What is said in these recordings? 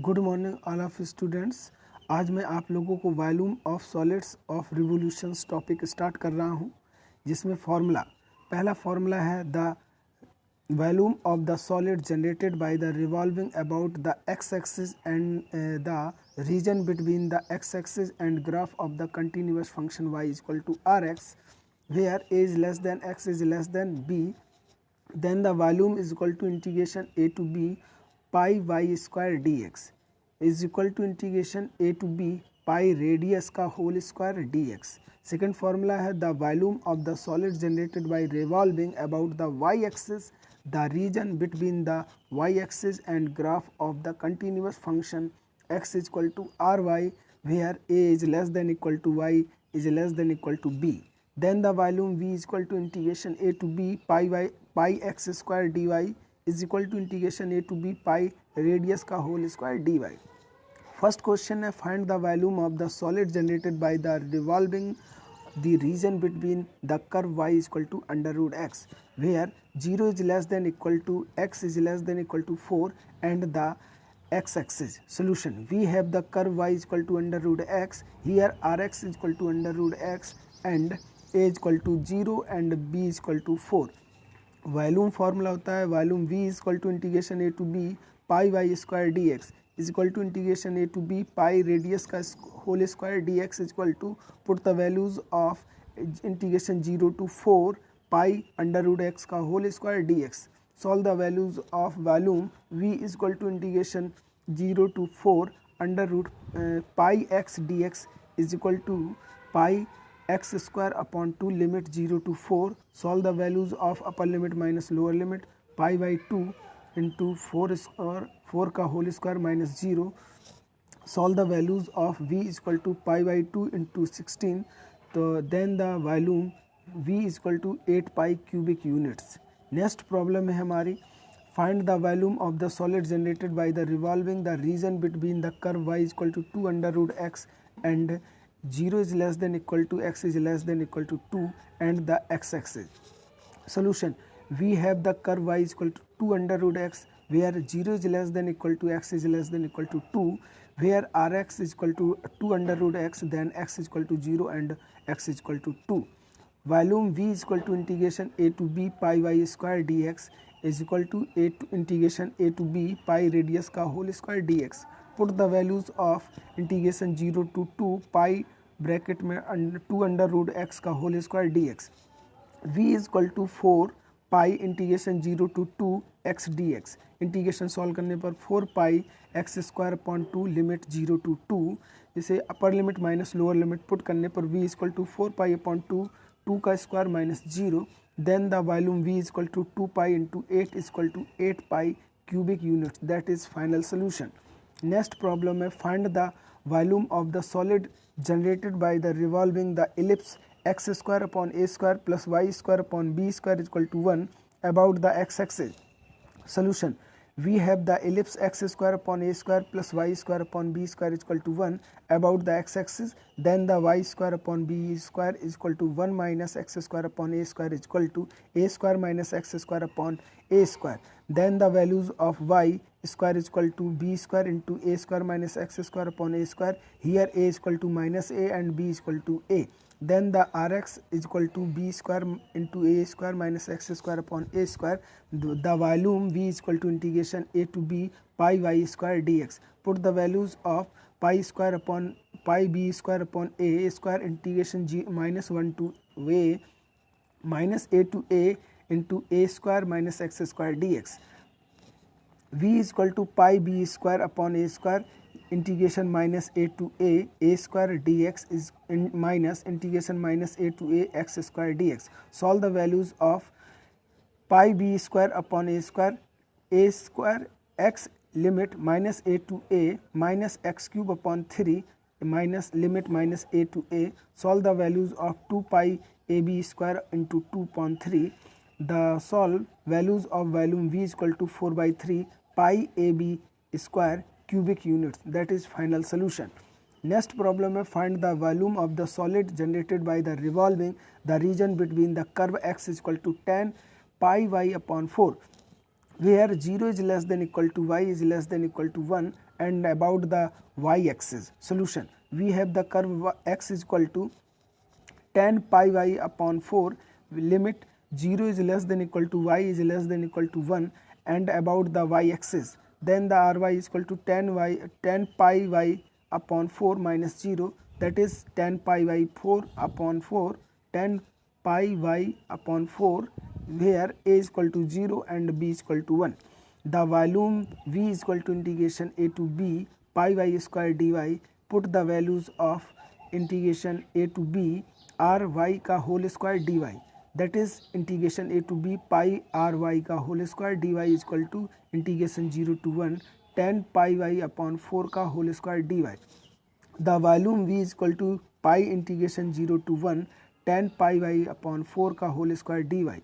Good morning all of students. आज मैं आप लोगों को volume of solids of revolutions topic start कर रहा हूं, जिसमें पहला फार्मूला है the volume of the solid generated by the revolving about the X axis and the region between the X axis and graph of the continuous function y equal to R X where a is less than x is less than b, then the volume is equal to integration a to b pi y square dx is equal to integration a to b pi radius का whole square dx. Second formula है the volume of the solid generated by revolving about the y axis, the region between the y axis and graph of the continuous function x is equal to ry where a is less than equal to y is less than equal to b. Then the volume v is equal to integration a to b pi x square dy is equal to integration a to b pi radius का whole square dy. First question है find the volume of the solid generated by the revolving the region between the curve y is equal to under root x where 0 is less than equal to x is less than equal to 4 and the x-axis. Solution: we have the curve y is equal to under root x. Here rx is equal to under root x and a is equal to 0 and b is equal to 4. Volume formula होता है volume v is equal to integration a to b pi y square dx is equal to integration a to b pi radius का whole square dx is equal to put the values of integration 0 to 4 pi under root x का whole square dx. Solve the values of volume v is equal to integration 0 to 4 under root pi x dx is equal to pi x square upon 2 limit 0 to 4. Solve the values of upper limit minus lower limit pi by 2 into 4 square 4 का whole square minus 0. Solve the values of v is equal to pi by 2 into 16. तो then the volume v is equal to 8 pi cubic units. Next problem है हमारी find the volume of the solid generated by the revolving the region between the curve y is equal to 2 under root x and 0 is less than equal to x is less than equal to 2 and the x-axis. Solution: we have the curve y is equal to 2 under root x where 0 is less than equal to x is less than equal to 2 where rx is equal to 2 under root x then x is equal to 0 and x is equal to 2. Volume v is equal to integration a to b pi y square dx is equal to a to integration a to b pi radius का whole square dx. Put the values of integration 0 to 2 pi bracket में 2 under root x का whole square dx. v is equal to 4 pi integration 0 to 2 x dx. Integration solve करने पर 4 pi x square upon 2 limit 0 to 2 जिसे upper limit minus lower limit put करने पर v is equal to 4 pi upon 2 का square minus 0. Then the volume v is equal to 2 pi into 8 is equal to 8 pi cubic units. That is final solution. Next problem है find the volume of the solid generated by the revolving the ellipse x square upon a square plus y square upon b square is equal to 1 about the x-axis. Solution: we have the ellipse x square upon a square plus y square upon b square is equal to 1 about the x-axis. Then the y square upon b square is equal to 1 minus x square upon a square is equal to a square minus x square upon a square. Then the values of y square is equal to b square into a square minus x square upon a square. Here a is equal to minus a and b is equal to a. Then the rx is equal to b square into a square minus x square upon a square. The volume v is equal to integration a to b pi y square dx. Put the values of pi square upon pi b square upon a square integration g minus 1 to a minus a to a into a square minus x square dx. v is equal to pi b square upon a square integration minus a to a square dx is minus integration minus a to a x square dx. Solve the values of pi b square upon a square x limit minus a to a minus x cube upon 3 minus limit minus a to a. Solve the values of 2 pi ab square into 2 upon 3. The solve values of volume v is equal to 4 by 3 pi ab square cubic units. That is final solution. Next problem है find the volume of the solid generated by the revolving the region between the curve x is equal to tan pi y upon 4 where 0 is less than equal to y is less than equal to 1 and about the y-axis. Solution: we have the curve x is equal to tan pi y upon 4, limit 0 is less than equal to y is less than equal to 1 and about the y-axis. Then the ry is equal to tan pi y upon 4 minus 0, that is tan pi y 4 upon 4 tan pi y upon 4, where a is equal to 0 and b is equal to 1. The volume v is equal to integration a to b pi y square dy. Put the values of integration a to b r y का whole square dy, that is integration a to b pi r y का whole square dy is equal to integration 0 to 1 tan pi y upon 4 का whole square dy. The volume v is equal to pi integration 0 to 1 tan pi y upon 4 का whole square dy.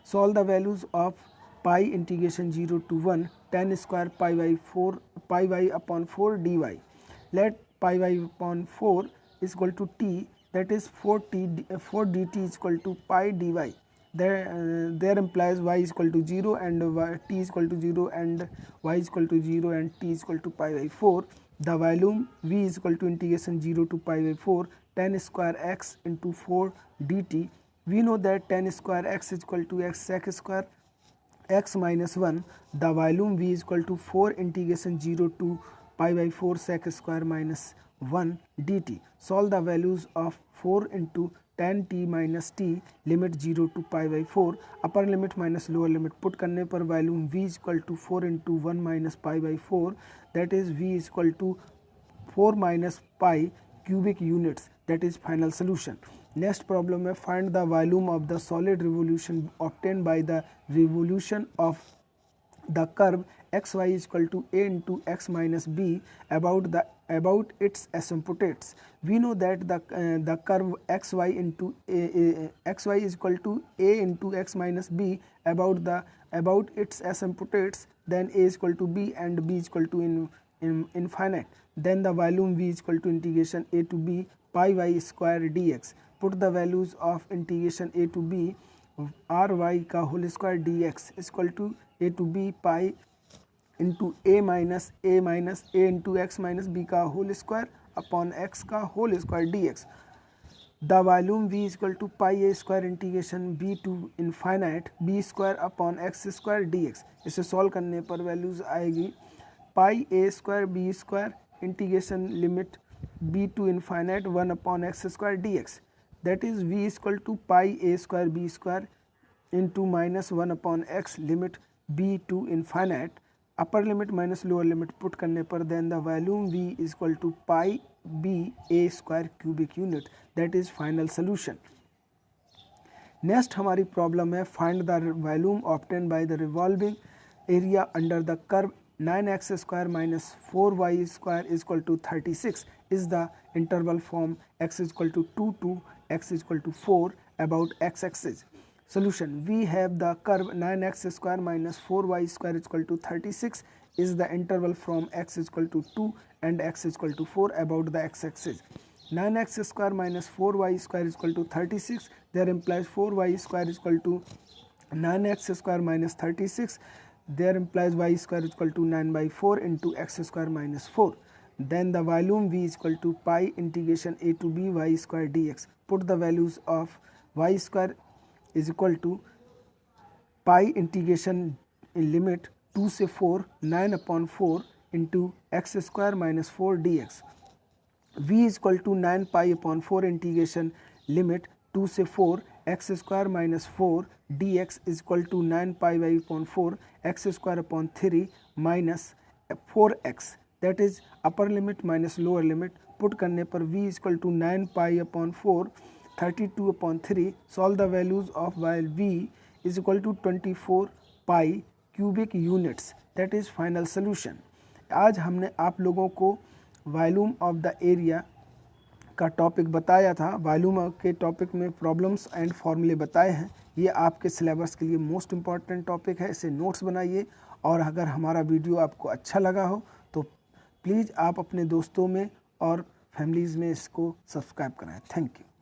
Solve the values of pi integration 0 to 1 tan square pi y upon 4 dy. Let pi y upon 4 is equal to t, that is 4 dt is equal to pi dy. There implies y is equal to 0 and t is equal to 0 and y is equal to 0 and t is equal to pi by 4. The volume v is equal to integration 0 to pi by 4 tan square x into 4 dt. We know that tan square x is equal to x sec square x minus 1. The volume v is equal to 4 integration 0 to pi by 4 sec square minus 1 dt. Solve the values of 4 into tan t minus t, limit 0 to pi by 4, upper limit minus lower limit put करने पर volume v is equal to 4 into 1 minus pi by 4, that is v is equal to 4 minus pi cubic units, that is final solution. Next problem है find the volume of the solid revolution obtain by the revolution of the curve xy is equal to a into x minus b about its asymptotes. We know that the curve xy into xy is equal to a into x minus b about its asymptotes. Then a is equal to b and b is equal to infinite. Then the volume v is equal to integration a to b pi y square dx. Put the values of integration a to b ry का whole square dx is equal to a to b pi into a minus a into x minus b का whole square upon x का whole square dx. The volume v is equal to pi a square integration b to infinite b square upon x square dx. इसे solve करने पर values आएगी पाई a square b square integration limit b to infinite 1 upon x square dx. That is v is equal to pi a square b square into minus 1 upon x limit b to infinite, upper limit minus lower limit put करने पर then the volume v is equal to pi b a square cubic unit, that is final solution. Next हमारी problem है find the volume obtained by the revolving area under the curve 9x square minus 4y square is equal to 36 is the interval from x is equal to 2 to x is equal to 4 about x-axis. Solution: we have the curve 9x square minus 4y square is equal to 36 is the interval from x is equal to 2 and x is equal to 4 about the x-axis. 9x square minus 4y square is equal to 36. There implies 4y square is equal to 9x square minus 36. There implies y square is equal to 9 by 4 into x square minus 4. Then the volume v is equal to pi integration a to b y square dx. Put the values of y square is equal to pi integration in limit 2 से 4 9 upon 4 into x square minus 4 dx. v is equal to 9 pi upon 4 integration limit 2 से 4 x square minus 4 dx is equal to 9 pi y upon 4 x square upon 3 minus 4x, that is upper limit minus lower limit put करने पर v is equal to 9 pi upon 4 32 upon 3. Solve the values of while v is equal to 24 pi cubic units, that is final solution. आज हमने आप लोगों को volume of the area का topic बताया था. वॉल्यूम के टॉपिक में प्रॉब्लम्स एंड फॉर्मूले बताए हैं. ये आपके सिलेबस के लिए मोस्ट इम्पॉर्टेंट टॉपिक है. इसे नोट्स बनाइए और अगर हमारा वीडियो आपको अच्छा लगा हो तो प्लीज़ आप अपने दोस्तों में और फैमिलीज़ में इसको सब्सक्राइब कराएं. Thank you.